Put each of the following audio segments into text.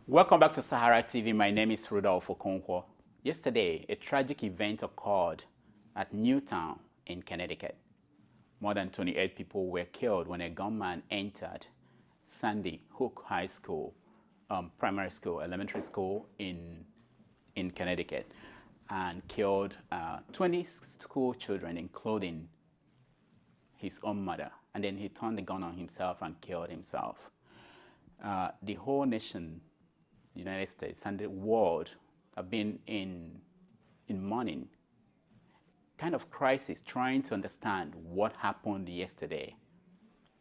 Welcome back to Sahara TV. My name is Rudolph Okonkwo. Yesterday, a tragic event occurred at NewTown in Connecticut. More than 28 people were killed when a gunman entered Sandy Hook High School, primary school, elementary school in Connecticut, and killed 20 school children, including his own mother. And then he turned the gun on himself and killed himself. The whole nation, the United States and the world have been in mourning, kind of crisis, trying to understand what happened yesterday.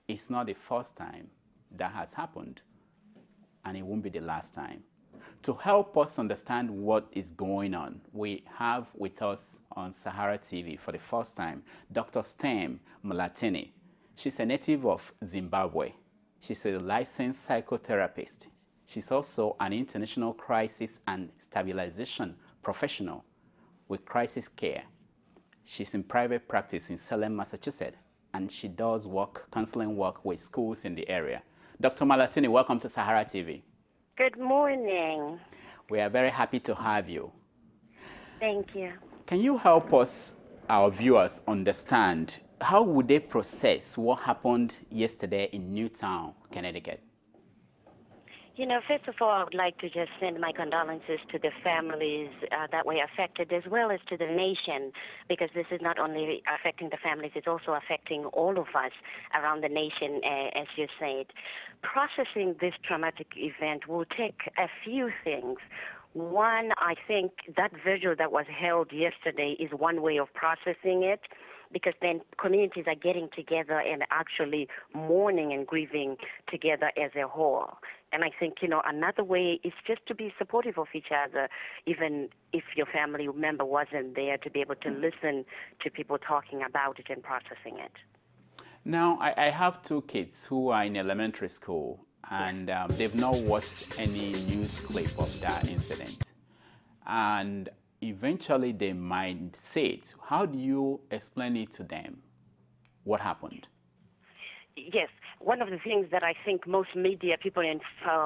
It's not the first time that has happened, and it won't be the last time. To help us understand what is going on, we have with us on Sahara TV for the first time, Dr. Stem Mahlatini. She's a native of Zimbabwe. She's a licensed psychotherapist. She's also an international crisis and stabilization professional with crisis care. She's in private practice in Salem, Massachusetts, and she does counseling work with schools in the area. Dr. Mahlatini, welcome to Sahara TV. Good morning. We are very happy to have you. Thank you. Can you help us, our viewers, understand how would they process what happened yesterday in NewTown, Connecticut? You know, first of all, I would like to just send my condolences to the families that were affected, as well as to the nation, because this is not only affecting the families, it's also affecting all of us around the nation, as you said. Processing this traumatic event will take a few things. One, I think that vigil that was held yesterday is one way of processing it, because then communities are getting together and actually mourning and grieving together as a whole. And I think, you know, another way is just to be supportive of each other, even if your family member wasn't there, to be able to listen to people talking about it and processing it. Now, I have two kids who are in elementary school, and they've not watched any news clip of that incident. And eventually they might say it. How do you explain it to them? What happened? Yes, one of the things that I think most media people and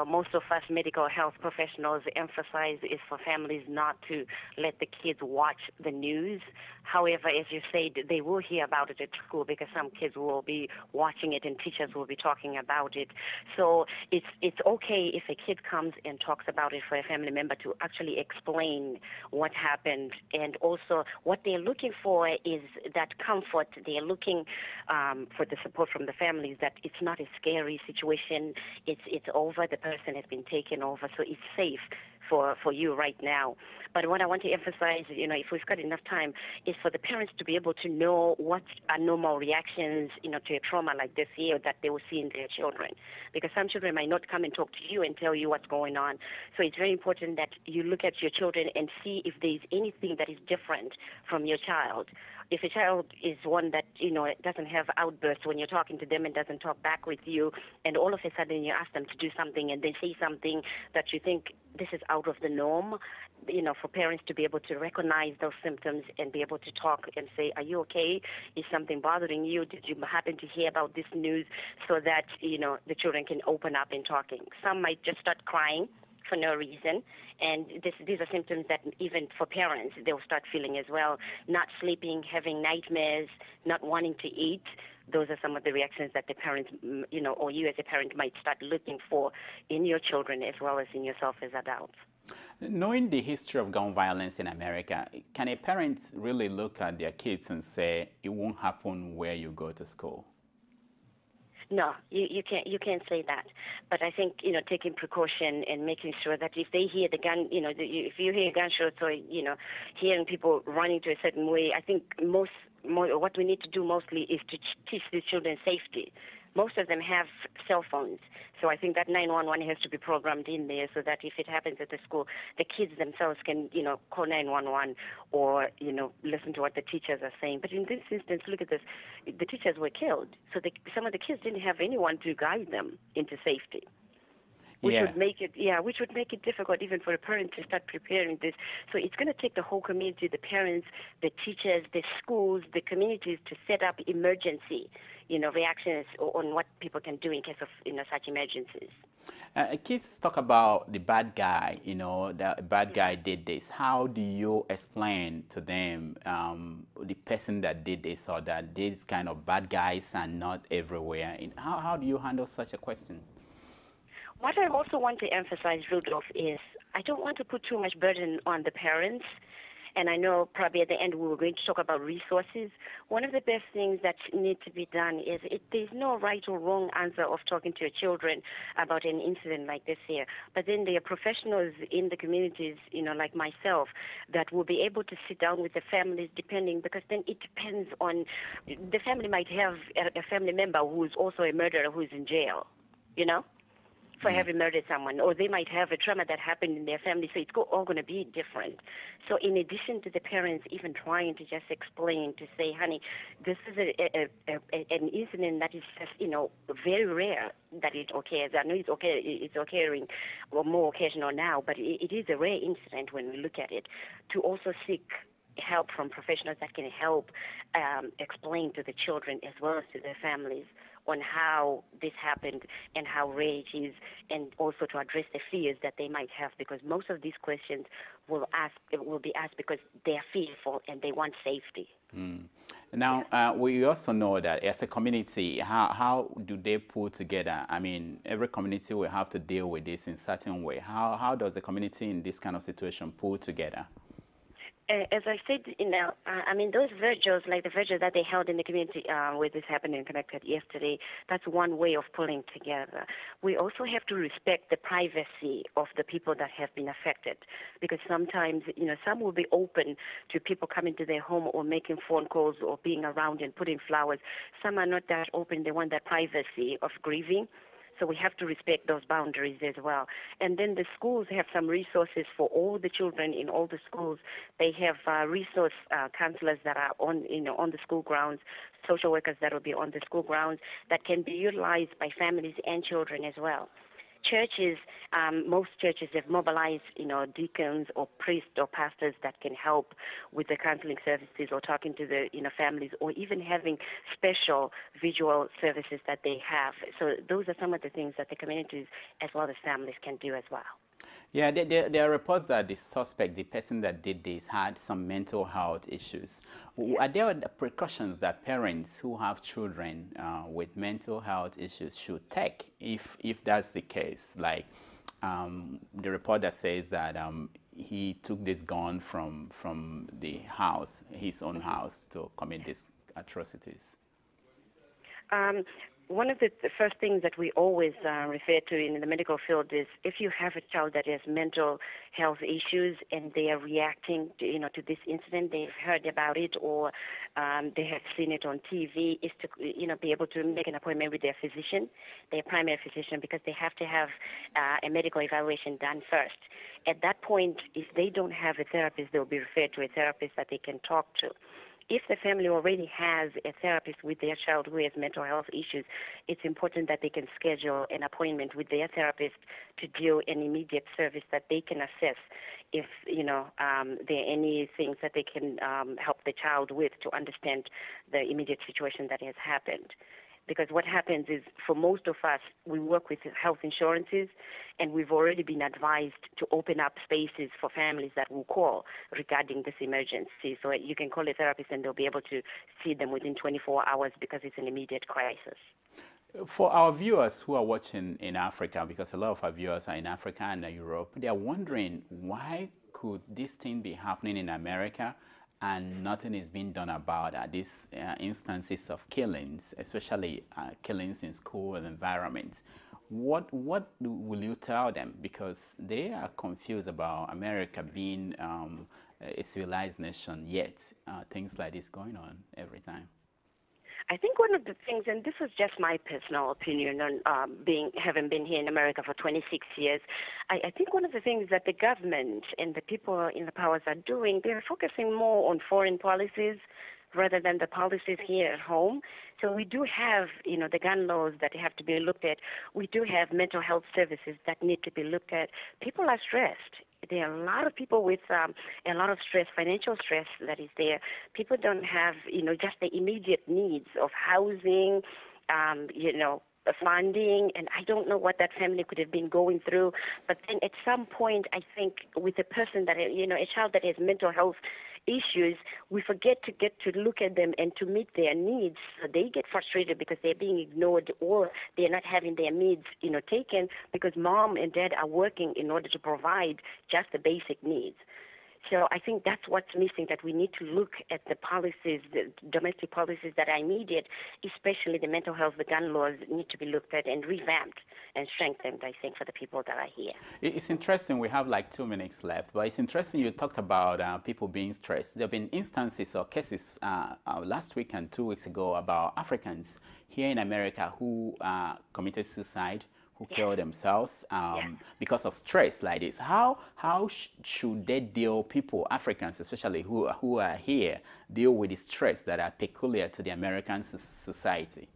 most of us medical health professionals emphasize is for families not to let the kids watch the news. However, as you said, they will hear about it at school because some kids will be watching it and teachers will be talking about it. So it's okay if a kid comes and talks about it for a family member to actually explain what happened, and also what they're looking for is that comfort. They're looking for the support from the families that it's not a scary situation. It's over. The person has been taken over, so it's safe for you right now. But what I want to emphasize, you know, if we've got enough time, is for the parents to be able to know what are normal reactions, you know, to a trauma like this here that they will see in their children. Because some children might not come and talk to you and tell you what's going on. So it's very important that you look at your children and see if there's anything that is different from your child. If a child is one that, you know, doesn't have outbursts when you're talking to them and doesn't talk back with you, and all of a sudden you ask them to do something and they say something that you think this is out of the norm, you know, for parents to be able to recognize those symptoms and be able to talk and say, are you okay? Is something bothering you? Did you happen to hear about this news? So that, you know, the children can open up in talking. Some might just start crying for no reason, and these are symptoms that even for parents they'll start feeling as well. Not sleeping, having nightmares, not wanting to eat. Those are some of the reactions that the parents, you know, or you as a parent might start looking for in your children as well as in yourself as adults. Knowing the history of gun violence in America, can a parent really look at their kids and say it won't happen where you go to school? No, you can't say that. But I think, you know, taking precaution and making sure that if they hear the gun, you know, if you hear gunshots or, you know, hearing people running to a certain way, I think what we need to do mostly is to teach the children safety. Most of them have cell phones, so I think that 911 has to be programmed in there so that if it happens at the school, the kids themselves can, you know, call 911 or, you know, listen to what the teachers are saying. But in this instance, look at this, the teachers were killed, so some of the kids didn't have anyone to guide them into safety. Which would make it difficult even for a parent to start preparing this. So it's going to take the whole community, the parents, the teachers, the schools, the communities to set up emergency, you know, reactions on what people can do in case of, you know, such emergencies. Kids talk about the bad guy, you know, the bad guy did this. How do you explain to them the person that did this, or that these kind of bad guys are not everywhere? How do you handle such a question? What I also want to emphasize, Rudolph, is I don't want to put too much burden on the parents. And I know probably at the end we were going to talk about resources. One of the best things that need to be done is there's no right or wrong answer of talking to your children about an incident like this here. But then there are professionals in the communities, you know, like myself, that will be able to sit down with the families depending, because then it depends on, the family might have a family member who is also a murderer who is in jail, you know, for having murdered someone, or they might have a trauma that happened in their family, so it's all going to be different. So in addition to the parents even trying to just explain, to say, honey, this is an incident that is just, you know, very rare that it occurs. I know it's occurring or more occasional now, but it is a rare incident when we look at it, to also seek help from professionals that can help explain to the children as well as to their families on how this happened and how rare it is, and also to address the fears that they might have, because most of these questions will be asked because they are fearful and they want safety. Now, we also know that as a community, how do they pull together? I mean, every community will have to deal with this in a certain way. How does a community in this kind of situation pull together? As I said, you know, I mean, those vigils, like the vigil that they held in the community where this happened in Connecticut yesterday, that's one way of pulling together. We also have to respect the privacy of the people that have been affected, because sometimes, you know, some will be open to people coming to their home or making phone calls or being around and putting flowers. Some are not that open. They want that privacy of grieving. So we have to respect those boundaries as well. And then the schools have some resources for all the children in all the schools. They have resource counselors that are on the school grounds, social workers that will be on the school grounds, that can be utilized by families and children as well. Churches, most churches have mobilized, you know, deacons or priests or pastors that can help with the counseling services or talking to the, you know, families, or even having special visual services that they have. So those are some of the things that the communities as well as families can do as well. Yeah, there are reports that the suspect, the person that did this, had some mental health issues. Are there precautions that parents who have children with mental health issues should take if that's the case? Like the report that says that he took this gun from the house, his own house, to commit these atrocities. One of the first things that we always refer to in the medical field is, if you have a child that has mental health issues and they are reacting to, you know, to this incident, they've heard about it or they have seen it on TV, is to, you know, be able to make an appointment with their physician, their primary physician, because they have to have a medical evaluation done first. At that point, if they don't have a therapist, they'll be referred to a therapist that they can talk to. If the family already has a therapist with their child who has mental health issues, it's important that they can schedule an appointment with their therapist to do an immediate service that they can assess if, you know, there are any things that they can help the child with to understand the immediate situation that has happened. Because what happens is, for most of us, we work with health insurances, and we've already been advised to open up spaces for families that will call regarding this emergency. So you can call a therapist and they'll be able to see them within 24 hours because it's an immediate crisis. For our viewers who are watching in Africa, because a lot of our viewers are in Africa and Europe, they are wondering, why could this thing be happening in America and nothing is being done about these instances of killings, especially killings in school environments? What will you tell them? Because they are confused about America being a civilized nation, yet things like this going on every time. I think one of the things, and this is just my personal opinion on having been here in America for 26 years, I think one of the things that the government and the people in the powers are doing, they're focusing more on foreign policies rather than the policies here at home. So we do have, you know, the gun laws that have to be looked at. We do have mental health services that need to be looked at. People are stressed. There are a lot of people with a lot of stress, financial stress that is there. People don't have, you know, just the immediate needs of housing, you know, funding, and I don't know what that family could have been going through. But then at some point, I think with a person that, a child that has mental health issues, we forget to get to look at them and to meet their needs. So they get frustrated because they're being ignored, or they're not having their needs, taken, because mom and dad are working in order to provide just the basic needs. So I think that's what's missing, that we need to look at the policies, the domestic policies that are immediate, especially the mental health, the gun laws need to be looked at and revamped and strengthened, I think, for the people that are here. It's interesting, we have like 2 minutes left, but it's interesting you talked about people being stressed. There have been instances or cases last week and 2 weeks ago about Africans here in America who committed suicide, who kill themselves because of stress like this. How should they deal, people, Africans especially, who are here, deal with the stress that are peculiar to the American society?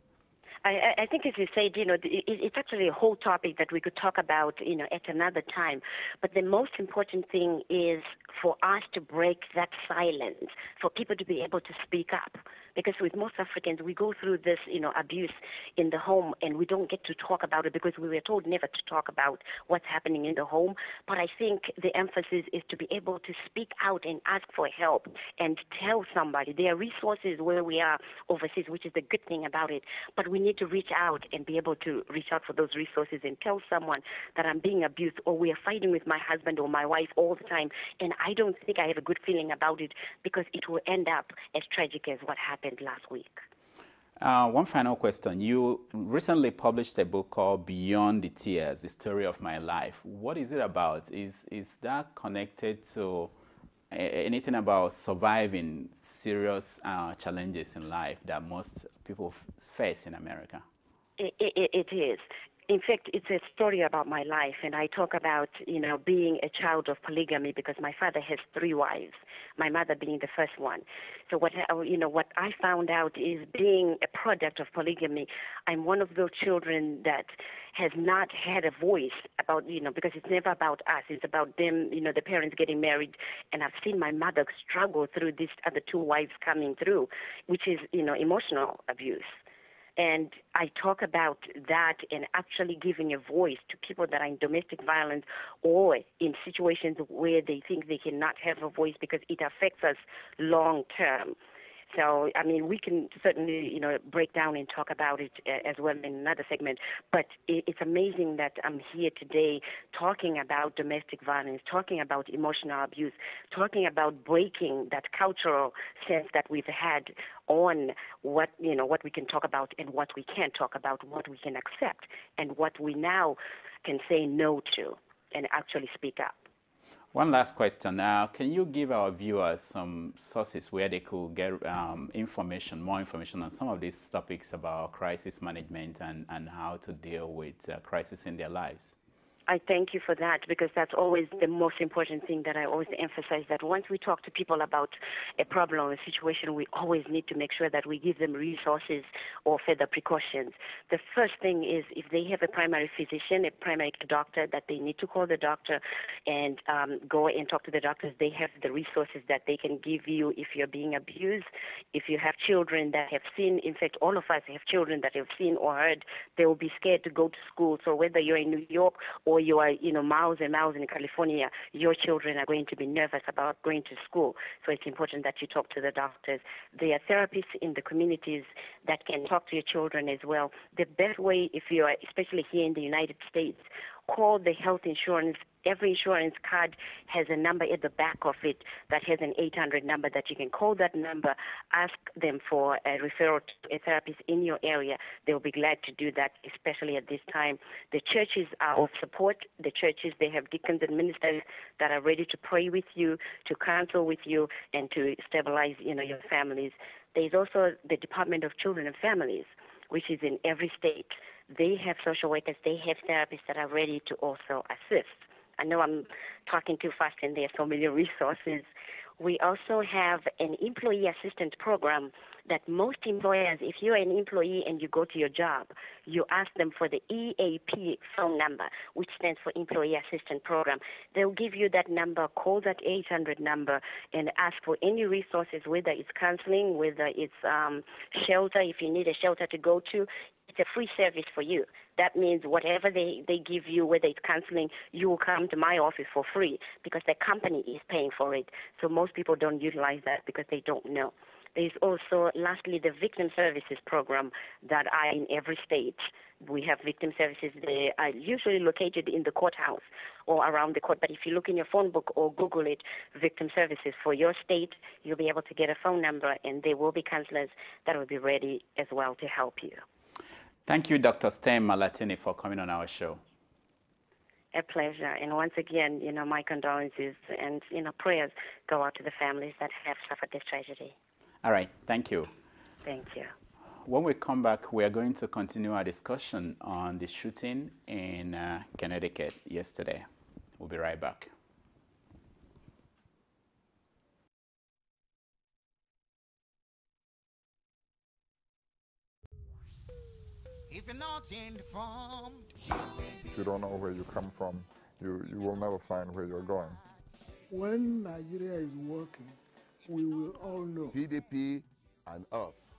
I think, as you said, it's actually a whole topic that we could talk about, at another time. But the most important thing is for us to break that silence, for people to be able to speak up. Because with most Africans, we go through this, abuse in the home, and we don't get to talk about it because we were told never to talk about what's happening in the home. But I think the emphasis is to be able to speak out and ask for help and tell somebody. There are resources where we are overseas, which is the good thing about it. But we need to reach out and be able to reach out for those resources and tell someone that I'm being abused, or we are fighting with my husband or my wife all the time, and I don't think I have a good feeling about it, because it will end up as tragic as what happened last week. One final question. You recently published a book called Beyond the Tears, The Story of My Life. What is it about? Is that connected to anything about surviving serious challenges in life that most people face in America? It is. In fact, it's a story about my life, and I talk about, being a child of polygamy, because my father has 3 wives, my mother being the first one. So what I found out is, being a product of polygamy, I'm one of those children that has not had a voice about, because it's never about us, it's about them, the parents getting married, and I've seen my mother struggle through these other 2 wives coming through, which is, emotional abuse. And I talk about that and actually giving a voice to people that are in domestic violence or in situations where they think they cannot have a voice because it affects us long term. So, I mean, we can certainly, break down and talk about it as well in another segment. But it's amazing that I'm here today talking about domestic violence, talking about emotional abuse, talking about breaking that cultural sense that we've had on what we can talk about and what we can't talk about, what we can accept, and what we now can say no to and actually speak up. One last question. Now, can you give our viewers some sources where they could get more information on some of these topics about crisis management and how to deal with crisis in their lives? I thank you for that, because that's always the most important thing that I always emphasize, that once we talk to people about a problem or a situation, we always need to make sure that we give them resources or further precautions. The first thing is, if they have a primary physician, a primary doctor, that they need to call the doctor and go and talk to the doctors. They have the resources that they can give you if you're being abused. If you have children that have seen, in fact, all of us have children that have seen or heard, they will be scared to go to school. So whether you're in New York or you are, miles and miles in California, your children are going to be nervous about going to school. So it's important that you talk to the doctors. There are therapists in the communities that can talk to your children as well. The best way, if you are, especially here in the United States, call the health insurance. Every insurance card has a number at the back of it that has an 800 number that you can call that number, ask them for a referral to a therapist in your area. They'll be glad to do that, especially at this time. The churches are of support. The churches, they have deacons and ministers that are ready to pray with you, to counsel with you, and to stabilize, your families. There's also the Department of Children and Families, which is in every state. They have social workers, they have therapists that are ready to also assist. I know I'm talking too fast and there are so many resources. We also have an employee assistance program that most employers, if you're an employee and you go to your job, you ask them for the EAP phone number, which stands for Employee Assistance Program. They'll give you that number, call that 800 number, and ask for any resources, whether it's counseling, whether it's shelter, if you need a shelter to go to. it's a free service for you. That means whatever they give you, whether it's counseling, you will come to my office for free because the company is paying for it. So most people don't utilize that because they don't know. There's also, lastly, the victim services program that are in every state. We have victim services. They are usually located in the courthouse or around the court. But if you look in your phone book or Google it, victim services for your state, you'll be able to get a phone number, and there will be counselors that will be ready as well to help you. Thank you, Dr. Stem Mahlatini, for coming on our show. A pleasure. And once again, my condolences and, prayers go out to the families that have suffered this tragedy. All right. Thank you. Thank you. When we come back, we are going to continue our discussion on the shooting in Connecticut yesterday. We'll be right back. If you're not informed, if you don't know where you come from, you will never find where you're going. When Nigeria is working, we will all know. PDP and us